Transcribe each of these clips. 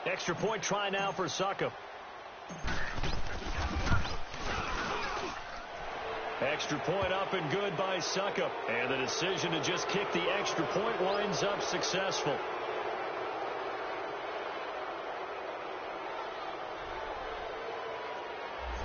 Extra point try now for Succop. Extra point up and good by Succop. And the decision to just kick the extra point winds up successful.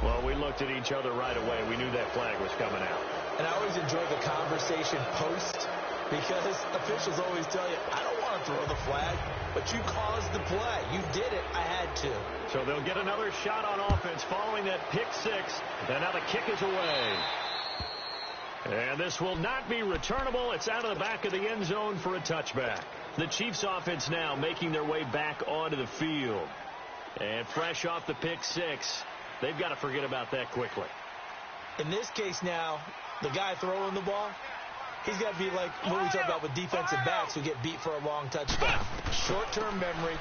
Well, we looked at each other right away. We knew that flag was coming out. And I always enjoy the conversation post, because officials always tell you, I don't want to throw the flag, but you caused the play. You did it. I had to. So they'll get another shot on offense following that pick six. And now the kick is away. And this will not be returnable. It's out of the back of the end zone for a touchback. The Chiefs offense now making their way back onto the field. And fresh off the pick six, they've got to forget about that quickly. In this case now, the guy throwing the ball, he's got to be like what we talk about with defensive backs who get beat for a long touchdown. Short-term memory,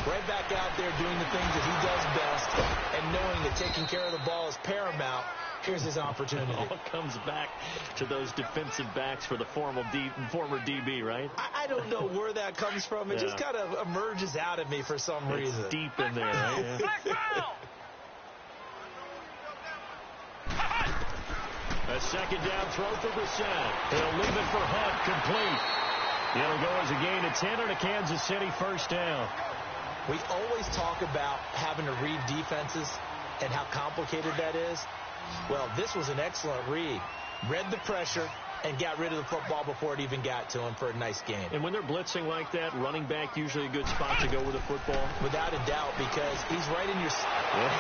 right back out there doing the things that he does best, and knowing that taking care of the ball is paramount. Here's his opportunity. It all comes back to those defensive backs for the former DB, right? I don't know where that comes from. It just kind of emerges out of me for some reason. It's deep in there, right? A second down throw for Brissett. He'll leave it for Hunt, complete. It'll go as a gain of 10 and a Kansas City first down. We always talk about having to read defenses and how complicated that is. Well, this was an excellent read. Read the pressure and got rid of the football before it even got to him for a nice gain. And when they're blitzing like that, running back usually a good spot to go with the football? Without a doubt, because he's right in your...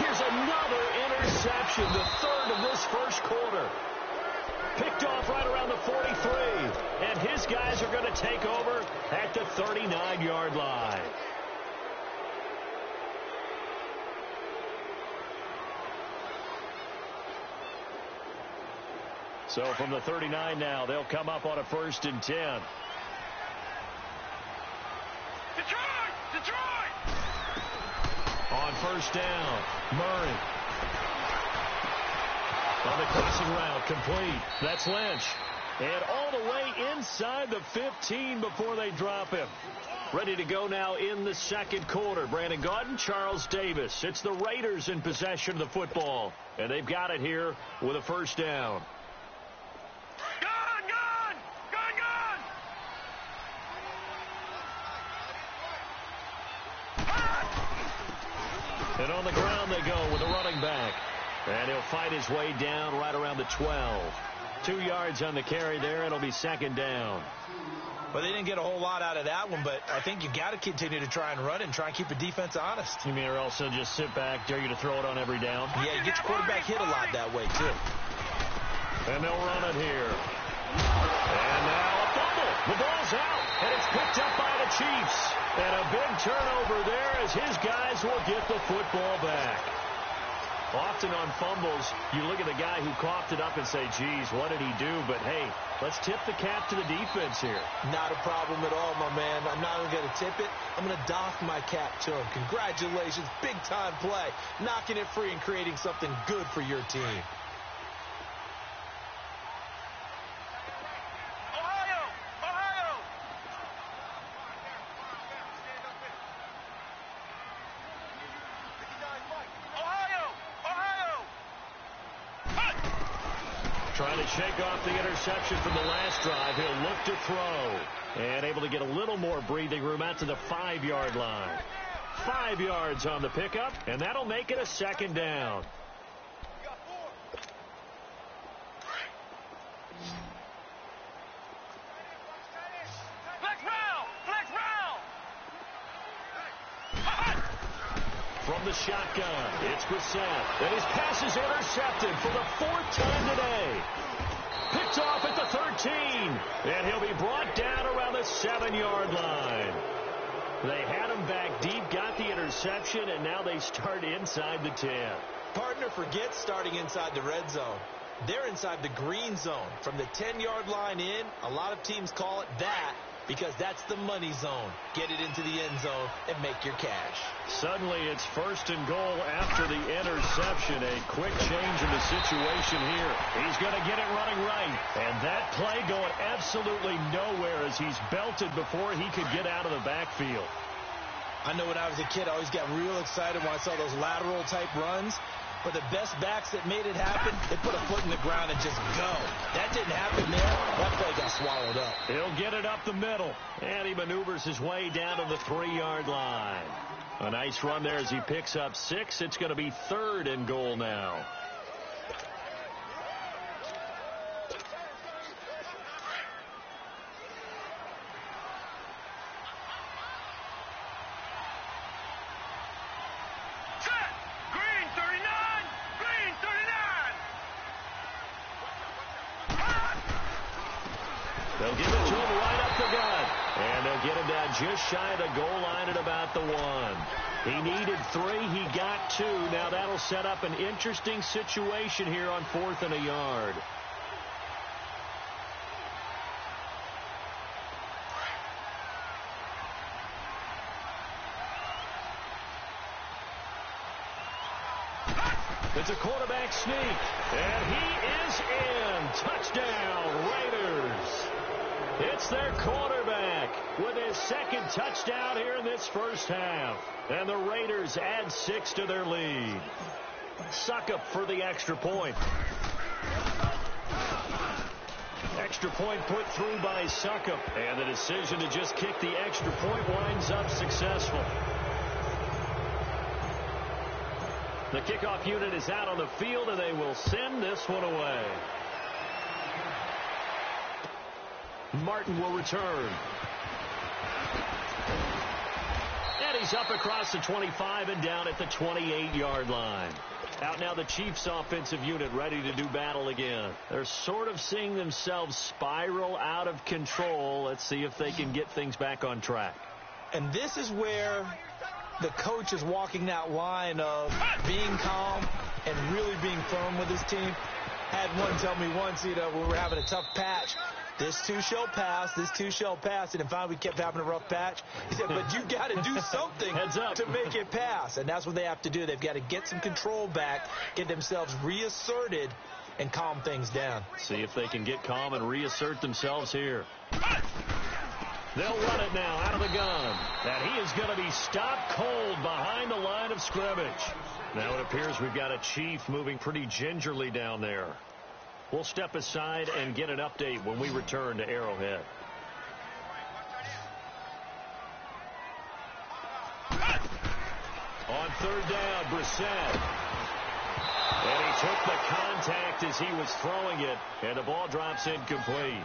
Here's another interception, the third of this first quarter. Picked off right around the 43. And his guys are going to take over at the 39-yard line. So from the 39 now, they'll come up on a 1st and 10. Detroit! On first down, Murray. On the crossing route, complete. That's Lynch. And all the way inside the 15 before they drop him. Ready to go now in the second quarter. Brandon Gaudin, Charles Davis. It's the Raiders in possession of the football. And they've got it here with a first down. And on the ground they go with a running back. And he'll fight his way down right around the 12. 2 yards on the carry there. It'll be second down. Well, they didn't get a whole lot out of that one, but I think you got to continue to try and run and try and keep the defense honest. You mean or also just sit back, dare you to throw it on every down? Yeah, you get your quarterback hit a lot that way, too. And they'll run it here. And now a fumble. The ball's out, and it's picked up by the Chiefs. And a big turnover there as his guys will get the football back. Often on fumbles, you look at the guy who coughed it up and say, geez, what did he do? But, hey, let's tip the cap to the defense here. Not a problem at all, my man. I'm not even going to tip it. I'm going to doff my cap to him. Congratulations. Big-time play. Knocking it free and creating something good for your team. Trying to shake off the interception from the last drive. He'll look to throw. And able to get a little more breathing room out to the 5-yard line. 5 yards on the pickup, and that'll make it a second down. From the shotgun, it's Brissett. And his pass is intercepted for the 4th time today. Picked off at the 13. And he'll be brought down around the 7-yard line. They had him back deep, got the interception, and now they start inside the 10. Partner forgets starting inside the red zone. They're inside the green zone. From the 10-yard line in, a lot of teams call it that, because that's the money zone. Get it into the end zone and make your cash. Suddenly it's 1st and goal after the interception. A quick change in the situation here. He's going to get it running right. And that play going absolutely nowhere as he's belted before he could get out of the backfield. I know when I was a kid, I always got real excited when I saw those lateral-type runs. But the best backs that made it happen, they put a foot in the ground and just go. That didn't happen there. That play got swallowed up. He'll get it up the middle. And he maneuvers his way down to the 3-yard line. A nice run there as he picks up 6. It's going to be 3rd and goal now. They'll give it to him right up the gut. And they'll get him down just shy of the goal line at about the 1. He needed 3. He got 2. Now that'll set up an interesting situation here on 4th and a yard. It's a quarterback sneak. And he is in. Touchdown, Raiders. It's their quarterback with his 2nd touchdown here in this first half. And the Raiders add 6 to their lead. Suckup for the extra point. Extra point put through by Suckup. And the decision to just kick the extra point winds up successful. The kickoff unit is out on the field, and they will send this one away. Martin will return. And he's up across the 25 and down at the 28-yard line. Out now the Chiefs offensive unit ready to do battle again. They're sort of seeing themselves spiral out of control. Let's see if they can get things back on track. And this is where the coach is walking that line of being calm and really being firm with his team. Had one tell me once, when we were having a tough patch, this too shall pass, this too shall pass. And finally we kept having a rough patch. He said, but you got to do something to make it pass. And that's what they have to do. They've got to get some control back, get themselves reasserted, and calm things down. See if they can get calm and reassert themselves here. They'll run it now out of the gun. And he is going to be stopped cold behind the line of scrimmage. Now it appears we've got a Chief moving pretty gingerly down there. We'll step aside and get an update when we return to Arrowhead. On 3rd down, Brissett. And he took the contact as he was throwing it, and the ball drops incomplete.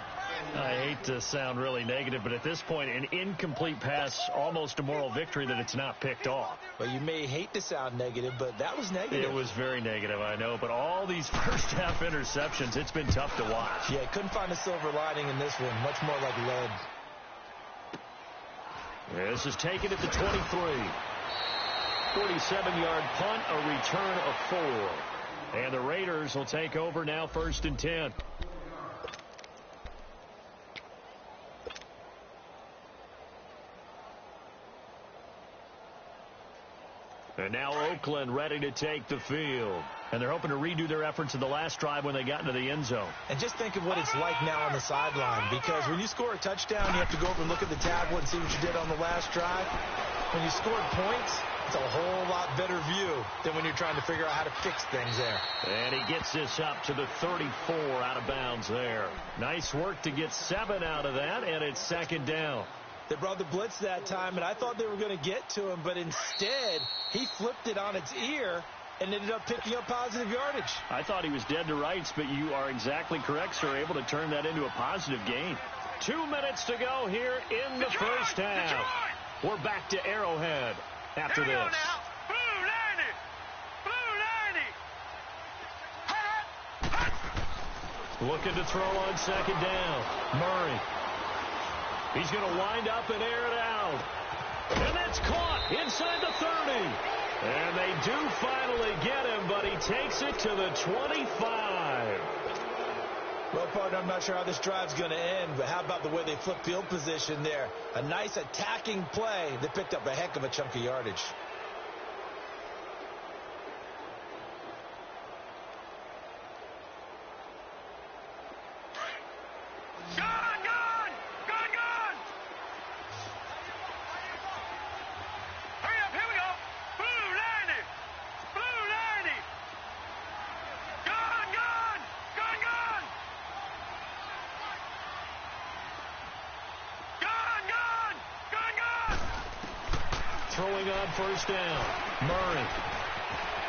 I hate to sound really negative, but at this point, an incomplete pass, almost a moral victory that it's not picked off. Well, you may hate to sound negative, but that was negative. It was very negative, I know, but all these first-half interceptions, it's been tough to watch. Yeah, couldn't find a silver lining in this one, much more like lead. This is taken at the 23. 47-yard punt, a return of 4. And the Raiders will take over now 1st and 10. And now Oakland ready to take the field. And they're hoping to redo their efforts in the last drive when they got into the end zone. And just think of what it's like now on the sideline. Because when you score a touchdown, you have to go over and look at the tablet and see what you did on the last drive. When you scored points, it's a whole lot better view than when you're trying to figure out how to fix things there. And he gets this up to the 34 out of bounds there. Nice work to get 7 out of that, and it's 2nd down. They brought the blitz that time, and I thought they were going to get to him, but instead he flipped it on its ear and ended up picking up positive yardage. I thought he was dead to rights, but you are exactly correct, sir, able to turn that into a positive gain. 2 minutes to go here in the first half. We're back to Arrowhead after this. Looking to throw on 2nd down. Murray. He's going to wind up and air it out. And that's caught inside the 30. And they do finally get him, but he takes it to the 25. Well, partner, I'm not sure how this drive's going to end, but how about the way they flip field position there? A nice attacking play that picked up a heck of a chunk of yardage. throwing on first down. Murray.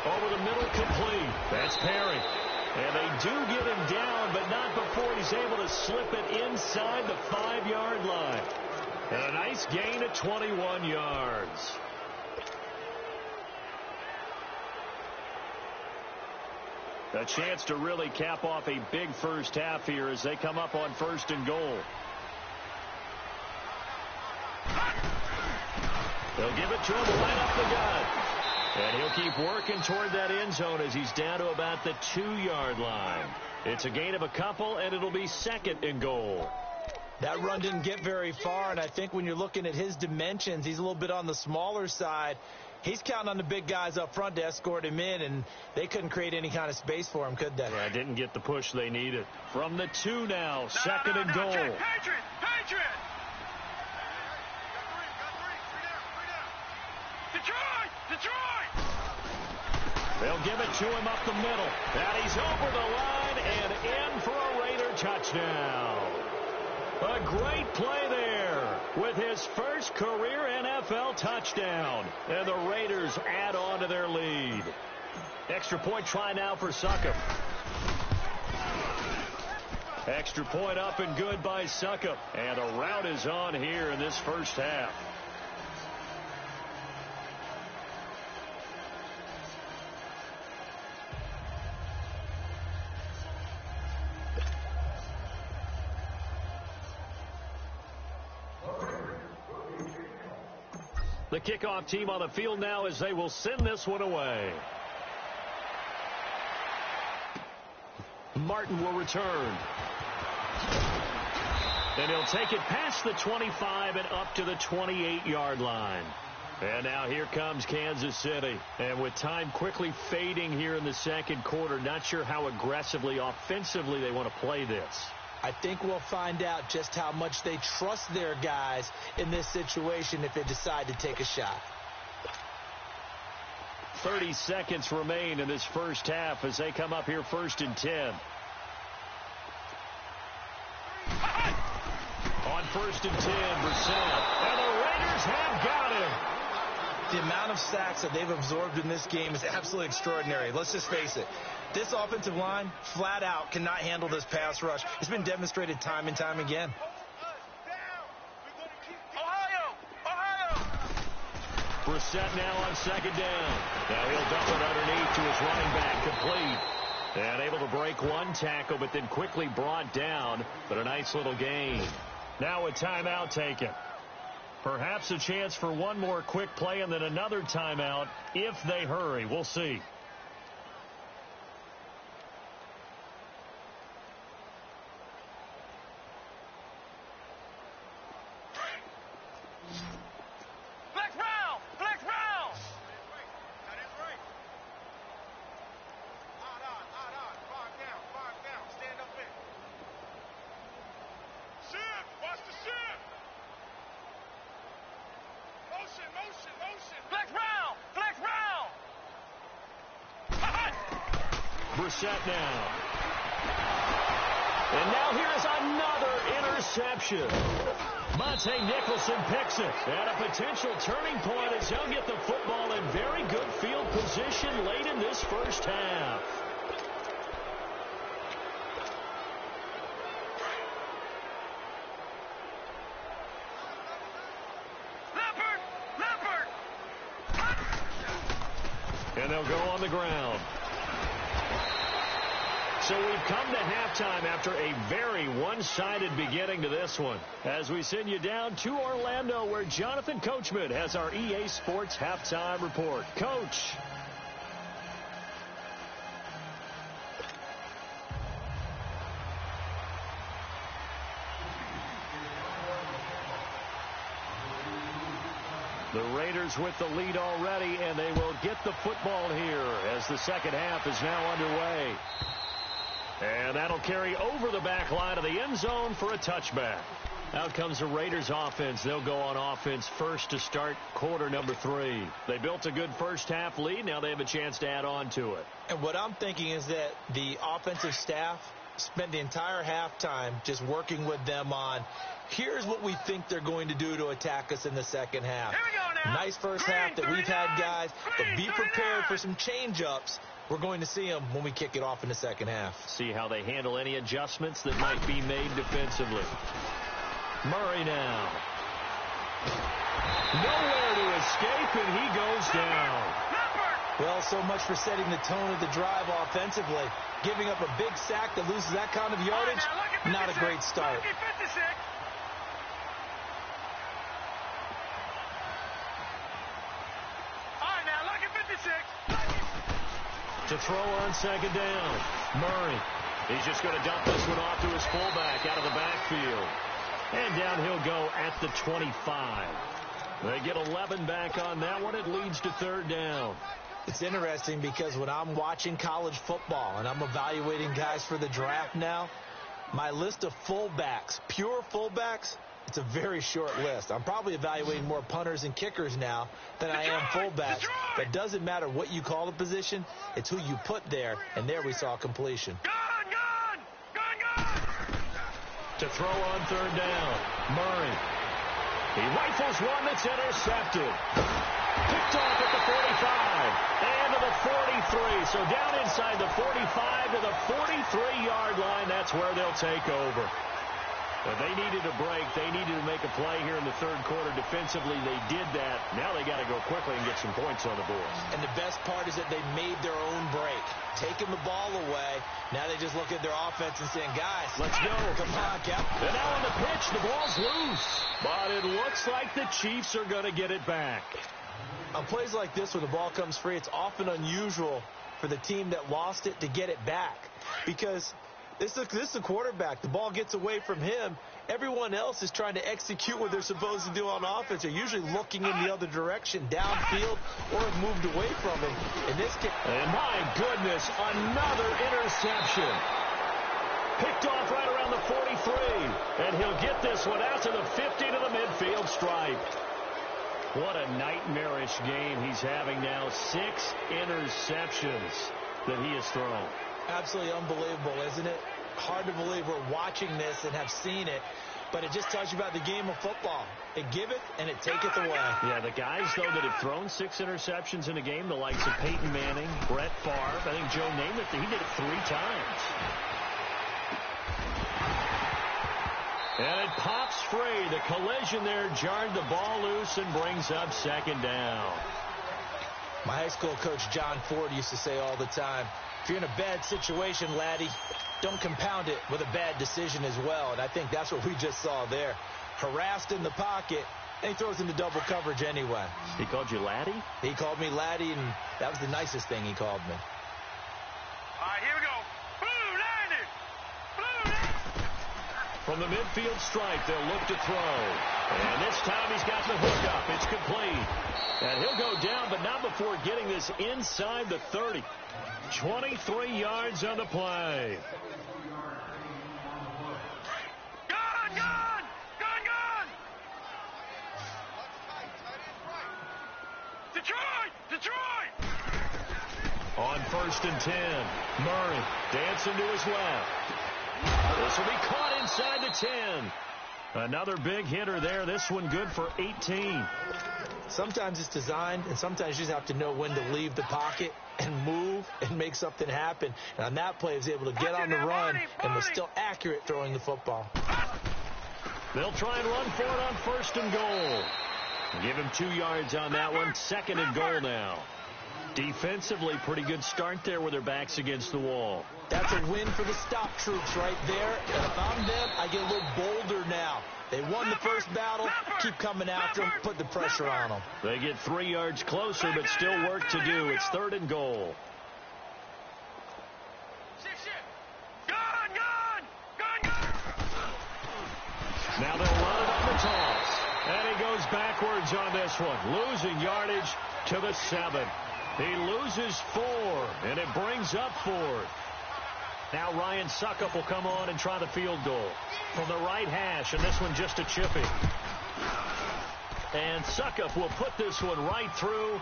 Over the middle, complete. That's Perry. And they do get him down, but not before he's able to slip it inside the 5-yard line. And a nice gain of 21 yards. A chance to really cap off a big first half here as they come up on 1st and goal. They'll give it to him right up the gut. And he'll keep working toward that end zone as he's down to about the 2-yard line. It's a gain of a couple, and it'll be 2nd and goal. That run didn't get very far, and I think when you're looking at his dimensions, he's a little bit on the smaller side. He's counting on the big guys up front to escort him in, and they couldn't create any kind of space for him, could they? Yeah, didn't get the push they needed. From the 2 now, 2nd and goal. Patriot! Detroit! They'll give it to him up the middle. And he's over the line and in for a Raider touchdown. A great play there with his first career NFL touchdown. And the Raiders add on to their lead. Extra point try now for Succop. Extra point up and good by Succop. And a rout is on here in this first half. The kickoff team on the field now as they will send this one away. Martin will return. And he'll take it past the 25 and up to the 28-yard line. And now here comes Kansas City. And with time quickly fading here in the second quarter, not sure how aggressively, offensively they want to play this. I think we'll find out just how much they trust their guys in this situation if they decide to take a shot. 30 seconds remain in this first half as they come up here 1st and 10. On 1st and 10, Brissett. And the Raiders have got him. The amount of sacks that they've absorbed in this game is absolutely extraordinary. Let's just face it. This offensive line, flat out, cannot handle this pass rush. It's been demonstrated time and time again. Brissett now on 2nd down. Now he'll dump it underneath to his running back, complete. And able to break one tackle, but then quickly brought down. But a nice little gain. Now a timeout taken. Perhaps a chance for one more quick play and then another timeout if they hurry. We'll see. Brissett now. And now here's another interception. Monte Nicholson picks it. And a potential turning point as he'll get the football in very good field position late in this first half. And they'll go on the ground. So we've come to halftime after a very one-sided beginning to this one. As we send you down to Orlando, where Jonathan Coachman has our EA Sports halftime report. Coach. The Raiders with the lead already, and they will get the football here as the second half is now underway. And that'll carry over the back line of the end zone for a touchback. Out comes the Raiders offense. They'll go on offense first to start quarter number 3. They built a good first half lead. Now they have a chance to add on to it. And what I'm thinking is that the offensive staff spent the entire halftime just working with them on Here's what we think they're going to do to attack us in the second half. Here we go now. Nice first half that we've had, guys, but be prepared for some change-ups. We're going to see them when we kick it off in the second half. See how they handle any adjustments that might be made defensively. Murray now. Nowhere to escape, and he goes down. Well, so much for setting the tone of the drive offensively. Giving up a big sack that loses that kind of yardage, not a great start. To throw on second down. Murray. He's just going to dump this one off to his fullback out of the backfield. And down he'll go at the 25. They get 11 back on that one. It leads to third down. It's interesting because when I'm watching college football and I'm evaluating guys for the draft now, my list of fullbacks, pure fullbacks, it's a very short list. I'm probably evaluating more punters and kickers now than I am fullbacks. But it doesn't matter what you call the position. It's who you put there. And there we saw completion. To throw on third down. Murray. He rifles one that's intercepted. Picked off at the 45 and to the 43. So down inside the 45 to the 43-yard line. That's where they'll take over. But they needed a break. They needed to make a play here in the third quarter. Defensively, they did that. Now they got to go quickly and get some points on the board. And the best part is that they made their own break. Taking the ball away. Now they just look at their offense and saying, guys, let's go. Come on, Captain. And now on the pitch, the ball's loose. But it looks like the Chiefs are going to get it back. On plays like this where the ball comes free, it's often unusual for the team that lost it to get it back. Because this is a quarterback. The ball gets away from him. Everyone else is trying to execute what they're supposed to do on offense. They're usually looking in the other direction, downfield, or have moved away from him. In this case, and my goodness, another interception. Picked off right around the 43. And he'll get this one out to the 50 to the midfield stripe. What a nightmarish game he's having now. 6 interceptions that he has thrown. Absolutely unbelievable, isn't it? Hard to believe we're watching this and have seen it, but it just tells you about the game of football. It giveth and it taketh away. Yeah, the guys, though, that have thrown 6 interceptions in a game, the likes of Peyton Manning, Brett Favre, I think Joe Namath, he did it 3 times. And it pops free. The collision there jarred the ball loose and brings up second down. My high school coach, John Ford, used to say all the time, if you're in a bad situation, laddie, don't compound it with a bad decision as well. And I think that's what we just saw there. Harassed in the pocket, and he throws into double coverage anyway. He called you laddie? He called me laddie, and that was the nicest thing he called me. All right, here we go. Blue 90. From the midfield stripe, they'll look to throw. And this time he's got the hook up. It's complete. And he'll go down, but not before getting this inside the 30. 23 yards on the play. Gone! Detroit! On 1st and 10, Murray dancing to his left. This will be caught inside the 10. Another big hitter there. This one good for 18. Sometimes it's designed, and sometimes you just have to know when to leave the pocket and move and make something happen. And on that play, he was able to get on the run and was still accurate throwing the football. They'll try and run for it on 1st and goal. Give him 2 yards on that one. 2nd and goal now. Defensively, pretty good start there with their backs against the wall. That's a win for the stop troops right there. And if I'm them, I get a little bolder now. They won the first battle. Keep coming after them. Put the pressure on them. They get 3 yards closer, but still work to do. It's 3rd and goal. Now they'll run it on the toss. And he goes backwards on this one. Losing yardage to the 7. He loses 4, and it brings up 4th. Now Ryan Suckup will come on and try the field goal from the right hash, and this one just a chippy. And Suckup will put this one right through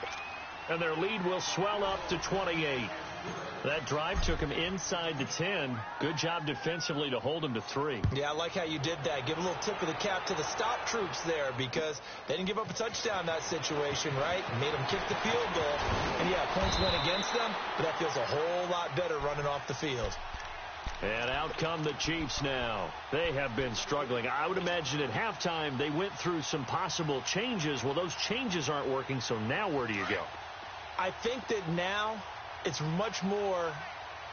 and their lead will swell up to 28. That drive took him inside the 10. Good job defensively to hold him to 3. Yeah, I like how you did that. Give a little tip of the cap to the stop troops there because they didn't give up a touchdown in that situation, right? Made them kick the field goal. And, yeah, points went against them, but that feels a whole lot better running off the field. And out come the Chiefs now. They have been struggling. I would imagine at halftime they went through some possible changes. Well, those changes aren't working, so now where do you go? I think that now it's much more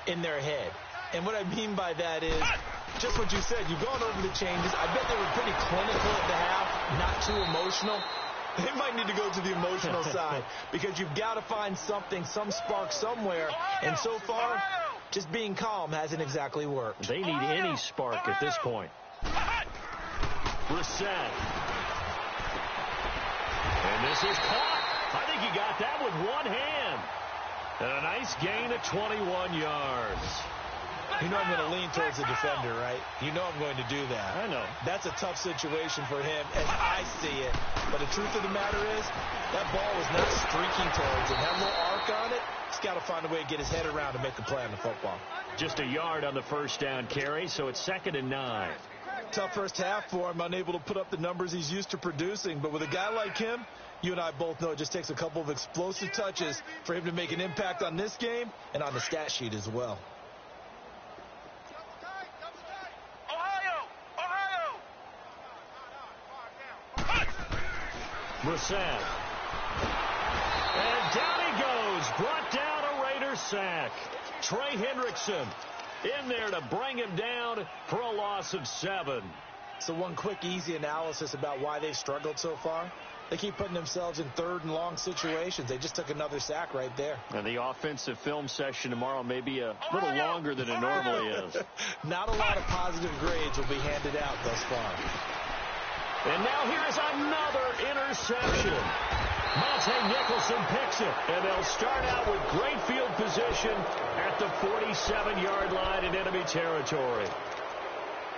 in their head. And what I mean by that is just what you said. You've gone over the changes. I bet they were pretty clinical at the half, not too emotional. They might need to go to the emotional side because you've got to find something, some spark somewhere. And so far, just being calm hasn't exactly worked. They need any spark at this point. Brissett. And this is caught. I think he got that with one hand. And a nice gain of 21 yards. You know I'm going to lean towards the defender, right? You know I'm going to do that. I know. That's a tough situation for him as I see it. But the truth of the matter is, that ball was not streaking towards him. That little arc on it, he's got to find a way to get his head around to make the play on the football. Just a yard on the first down carry, so it's 2nd and 9. Tough first half for him, unable to put up the numbers he's used to producing. But with a guy like him, you and I both know it just takes a couple of explosive touches for him to make an impact on this game and on the stat sheet as well. Brissett. And down he goes. Brought down a Raider sack. Trey Hendrickson in there to bring him down for a loss of 7. So one quick, easy analysis about why they've struggled so far. They keep putting themselves in 3rd and long situations. They just took another sack right there. And the offensive film session tomorrow may be a little longer than it normally is. Not a lot of positive grades will be handed out thus far. And now here is another interception. Monte Nicholson picks it, and they'll start out with great field position at the 47-yard line in enemy territory.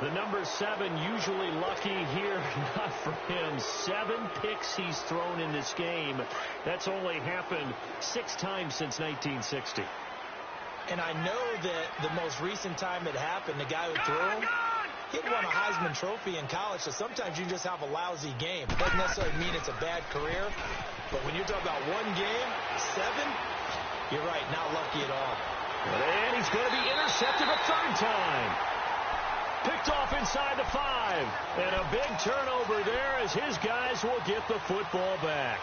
The number 7 usually lucky here, not for him. 7 picks he's thrown in this game. That's only happened 6 times since 1960. And I know that the most recent time it happened, the guy who threw him, he'd won a Heisman Trophy in college, so sometimes you just have a lousy game. It doesn't necessarily mean it's a bad career, but when you're talking about one game, 7, you're right, not lucky at all. And he's going to be intercepted a 3rd time. Picked off inside the 5. And a big turnover there as his guys will get the football back.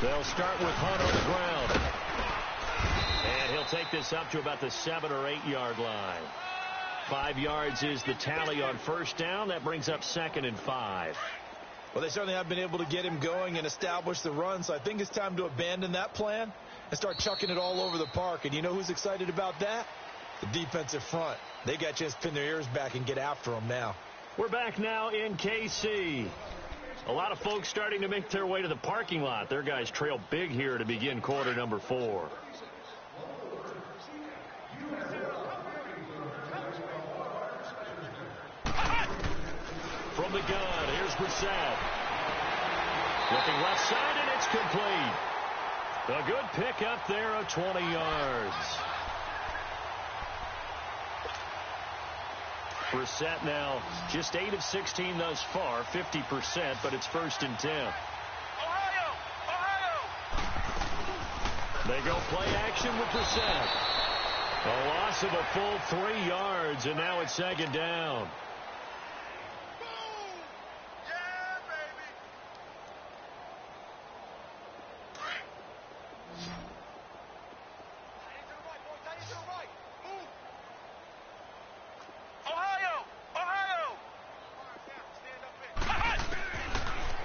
They'll start with Hunt on the ground. And he'll take this up to about the 7 or 8 yard line. 5 yards is the tally on first down. That brings up 2nd and 5. Well, they certainly have been able to get him going and establish the run, so I think it's time to abandon that plan and start chucking it all over the park. And you know who's excited about that? The defensive front. They got a chance to pin their ears back and get after him now. We're back now in KC. A lot of folks starting to make their way to the parking lot. Their guys trail big here to begin quarter number 4. From the gun, here's Brissett. Looking left side, and it's complete. A good pick up there of 20 yards. Brissett now just 8 of 16 thus far, 50%, but it's 1st and 10. Ohio! They go play action with Brissett. A loss of a full 3 yards, and now it's 2nd down. Boom! Yeah, baby! Ohio!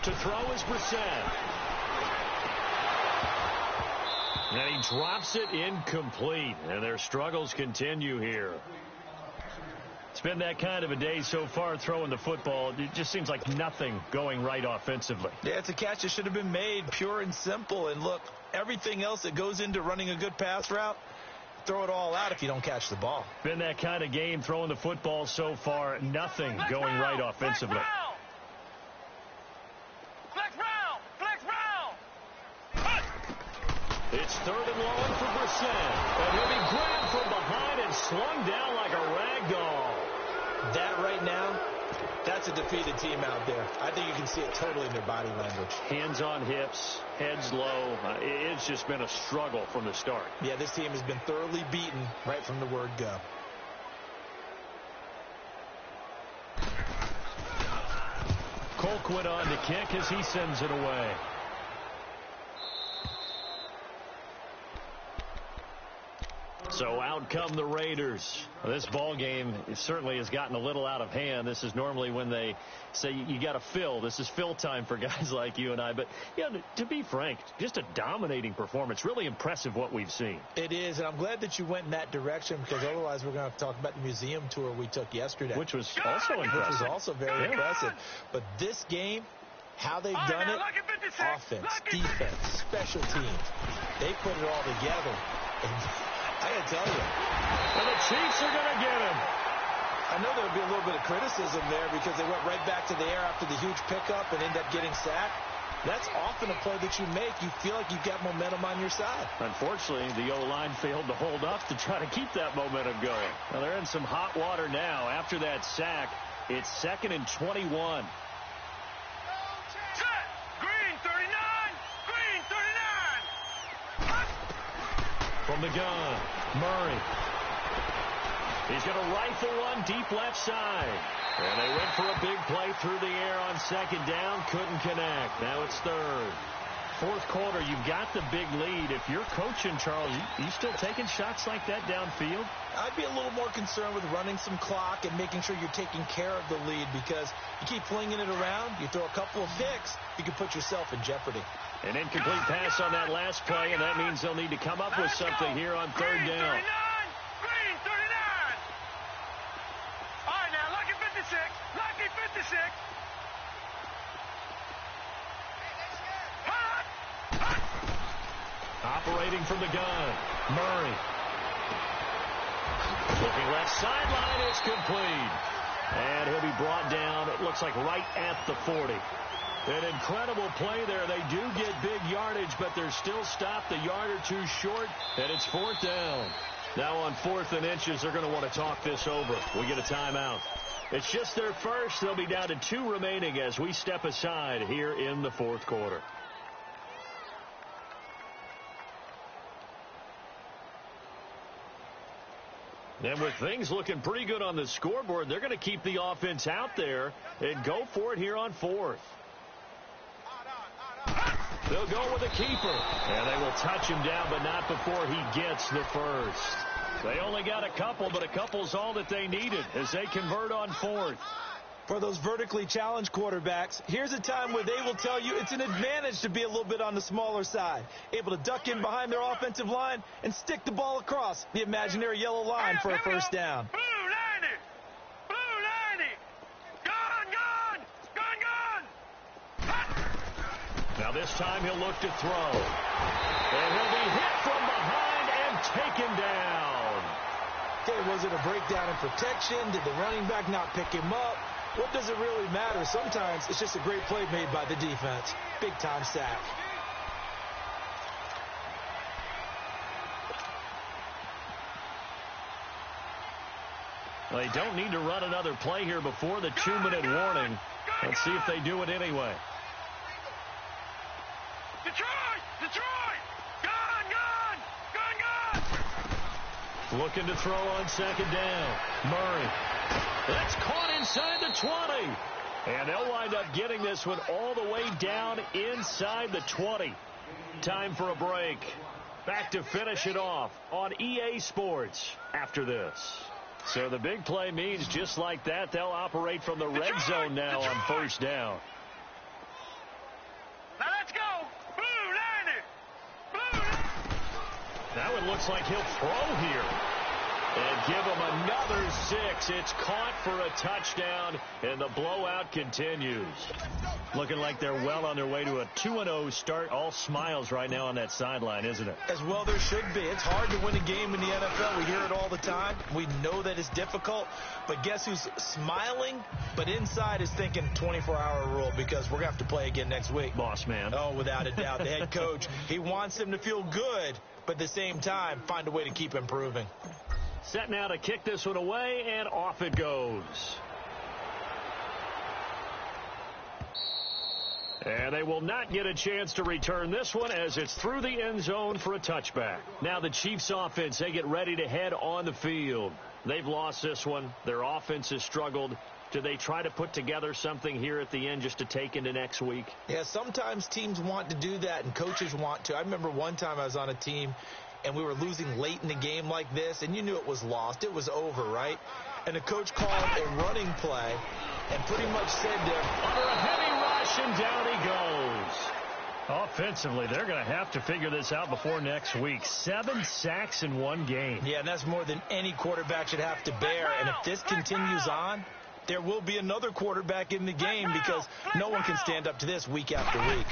To throw is Brissett. And he drops it incomplete. And their struggles continue here. It's been that kind of a day so far throwing the football. It just seems like nothing going right offensively. Yeah, it's a catch that should have been made, pure and simple. And look, everything else that goes into running a good pass route, throw it all out if you don't catch the ball. Been that kind of game throwing the football so far. Nothing going right offensively. It's 3rd and long for Brissett. And he'll be grabbed from behind and slung down like a rag doll. That right now, that's a defeated team out there. I think you can see it totally in their body language. Hands on hips, heads low. It's just been a struggle from the start. Yeah, this team has been thoroughly beaten right from the word go. Colquitt on to kick as he sends it away. So out come the Raiders. This ball game certainly has gotten a little out of hand. This is normally when they say you got to fill. This is fill time for guys like you and I. But, yeah, to be frank, just a dominating performance. Really impressive what we've seen. It is, and I'm glad that you went in that direction because otherwise we're going to have to talk about the museum tour we took yesterday. Which was also impressive. Which was also very impressive. But this game, how they've done it, offense, defense, special teams, they put it all together. And I got to tell you. And the Chiefs are going to get him. I know there would be a little bit of criticism there because they went right back to the air after the huge pickup and end up getting sacked. That's often a play that you make. You feel like you've got momentum on your side. Unfortunately, the O-line failed to hold up to try to keep that momentum going. Now, they're in some hot water now. After that sack, it's 2nd and 21. From the gun, Murray. He's going to rifle one deep left side. And they went for a big play through the air on 2nd down. Couldn't connect. Now it's 3rd. 4th quarter, you've got the big lead. If you're coaching, Charles, you still taking shots like that downfield? I'd be a little more concerned with running some clock and making sure you're taking care of the lead because you keep flinging it around, you throw a couple of picks, you can put yourself in jeopardy. An incomplete pass on that last play, and that means they'll need to come up with something here on 3rd down. Green 39. All right, now, lucky 56. Lucky 56. Operating from the gun, Murray. Looking left sideline, it's complete. And he'll be brought down, it looks like right at the 40. An incredible play there. They do get big yardage, but they're still stopped a yard or two short, and it's 4th down. Now on 4th and inches, they're going to want to talk this over. We get a timeout. It's just their first. They'll be down to 2 remaining as we step aside here in the 4th quarter. And with things looking pretty good on the scoreboard, they're going to keep the offense out there and go for it here on 4th. They'll go with a keeper, and they will touch him down, but not before he gets the first. They only got a couple, but a couple's all that they needed as they convert on 4th. For those vertically challenged quarterbacks, here's a time where they will tell you it's an advantage to be a little bit on the smaller side, able to duck in behind their offensive line and stick the ball across the imaginary yellow line for a first down. Blue 90. Blue 90. Gun. Now this time he'll look to throw. And he'll be hit from behind and taken down. Okay, was it a breakdown in protection? Did the running back not pick him up? What does it really matter? Sometimes it's just a great play made by the defense. Big-time sack. Well, they don't need to run another play here before the 2-minute warning. Let's see if they do it anyway. Detroit! Gun! Looking to throw on 2nd down. Murray. That's caught inside the 20. And they'll wind up getting this one all the way down inside the 20. Time for a break. Back to finish it off on EA Sports after this. So the big play means just like that, they'll operate from the red zone now on 1st down. Now let's go. Blue 90. Now it looks like he'll throw here. And give them another 6. It's caught for a touchdown, and the blowout continues. Looking like they're well on their way to a 2-0 start. All smiles right now on that sideline, isn't it? As well there should be. It's hard to win a game in the NFL. We hear it all the time. We know that it's difficult. But guess who's smiling? But inside is thinking 24-hour rule because we're going to have to play again next week. Boss man. Oh, without a doubt. The head coach, he wants him to feel good, but at the same time, find a way to keep improving. Set now to kick this one away, and off it goes. And they will not get a chance to return this one as it's through the end zone for a touchback. Now the Chiefs offense, they get ready to head on the field. They've lost this one. Their offense has struggled. Do they try to put together something here at the end just to take into next week? Yeah, sometimes teams want to do that and coaches want to. I remember one time I was on a team and we were losing late in the game like this, and you knew it was lost. It was over, right? And the coach called a running play and pretty much said to him, under a heavy rush, and down he goes. Offensively, they're going to have to figure this out before next week. 7 sacks in one game. Yeah, and that's more than any quarterback should have to bear. And if this continues on, there will be another quarterback in the game because no one can stand up to this week after week.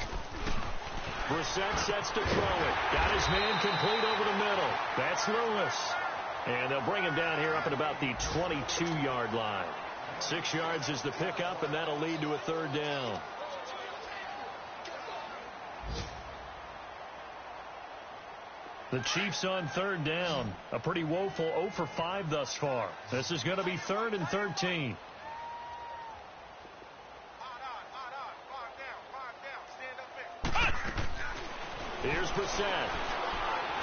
Brissett sets to throw it. Got his man complete over the middle. That's Lewis. And they'll bring him down here up at about the 22-yard line. 6 yards is the pickup, and that'll lead to a third down. The Chiefs on third down. A pretty woeful 0 for 5 thus far. This is going to be 3rd and 13. Here's Brissett.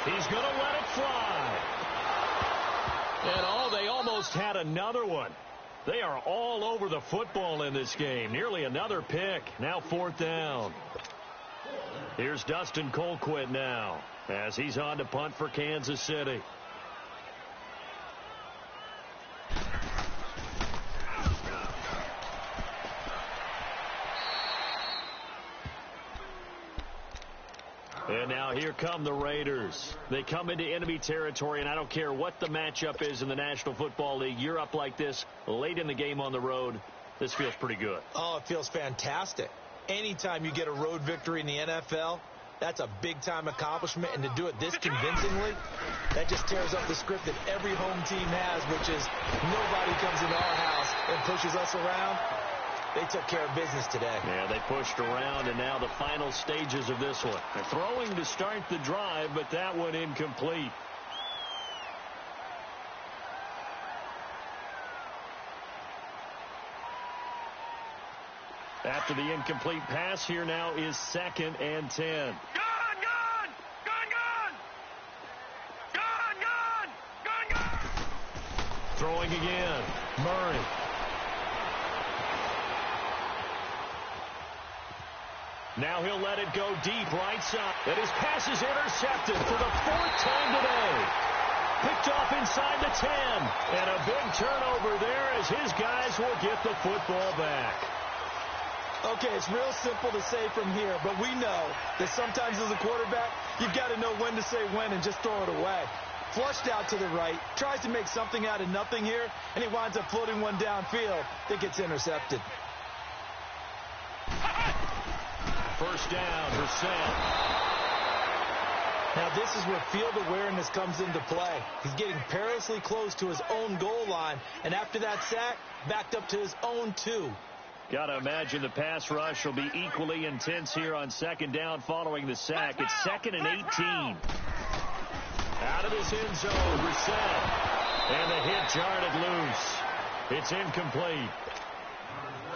He's going to let it fly. And they almost had another one. They are all over the football in this game. Nearly another pick. Now 4th down. Here's Dustin Colquitt now as he's on to punt for Kansas City. And now here come the Raiders. They come into enemy territory, and I don't care what the matchup is in the National Football League. You're up like this late in the game on the road. This feels pretty good. Oh, it feels fantastic. Anytime you get a road victory in the NFL, that's a big-time accomplishment. And to do it this convincingly, that just tears up the script that every home team has, which is nobody comes into our house and pushes us around. They took care of business today. Yeah, they pushed around, and now the final stages of this one. They're throwing to start the drive, but that one incomplete. After the incomplete pass, here now is 2nd and 10. Throwing again. Murray. Now he'll let it go deep right side. And his pass is intercepted for the 4th time today. Picked off inside the 10. And a big turnover there as his guys will get the football back. Okay, it's real simple to say from here, but we know that sometimes as a quarterback, you've got to know when to say when and just throw it away. Flushed out to the right, tries to make something out of nothing here, and he winds up floating one downfield that gets intercepted. First down, Brissett. Now this is where field awareness comes into play. He's getting perilously close to his own goal line, and after that sack, backed up to his own 2. Got to imagine the pass rush will be equally intense here on 2nd down following the sack. It's 2nd and 18. Out of this end zone, Brissett. And the hit jarred it loose. It's incomplete.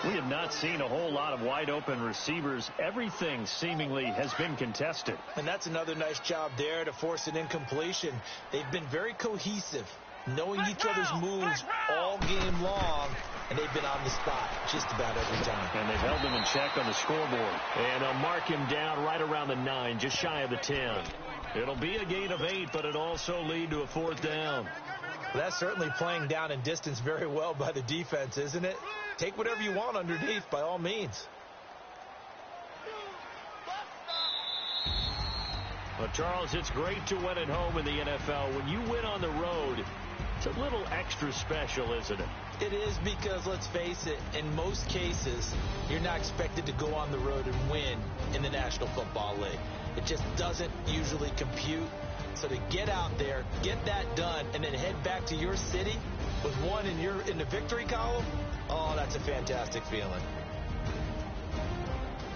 We have not seen a whole lot of wide-open receivers. Everything seemingly has been contested. And that's another nice job there to force an incompletion. They've been very cohesive, knowing each other's moves all game long, and they've been on the spot just about every time. And they've held them in check on the scoreboard. And they'll mark him down right around the 9, just shy of the 10. It'll be a gain of 8, but it'll also lead to a 4th down. Well, that's certainly playing down in distance very well by the defense, isn't it? Take whatever you want underneath, by all means. Well, Charles, it's great to win at home in the NFL. When you win on the road, It's a little extra special, isn't it? It is because, let's face it, in most cases, you're not expected to go on the road and win in the National Football League. It just doesn't usually compute. So to get out there, get that done, and then head back to your city with one in the victory column, oh, that's a fantastic feeling.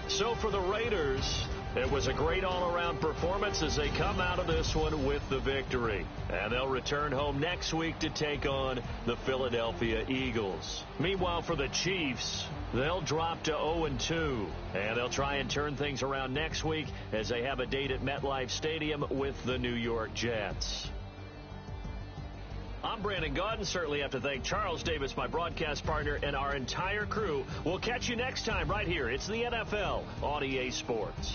So for the Raiders, it was a great all-around performance as they come out of this one with the victory. And they'll return home next week to take on the Philadelphia Eagles. Meanwhile, for the Chiefs, they'll drop to 0-2. And they'll try and turn things around next week as they have a date at MetLife Stadium with the New York Jets. I'm Brandon Gaudin. Certainly have to thank Charles Davis, my broadcast partner, and our entire crew. We'll catch you next time right here. It's the NFL on EA Sports.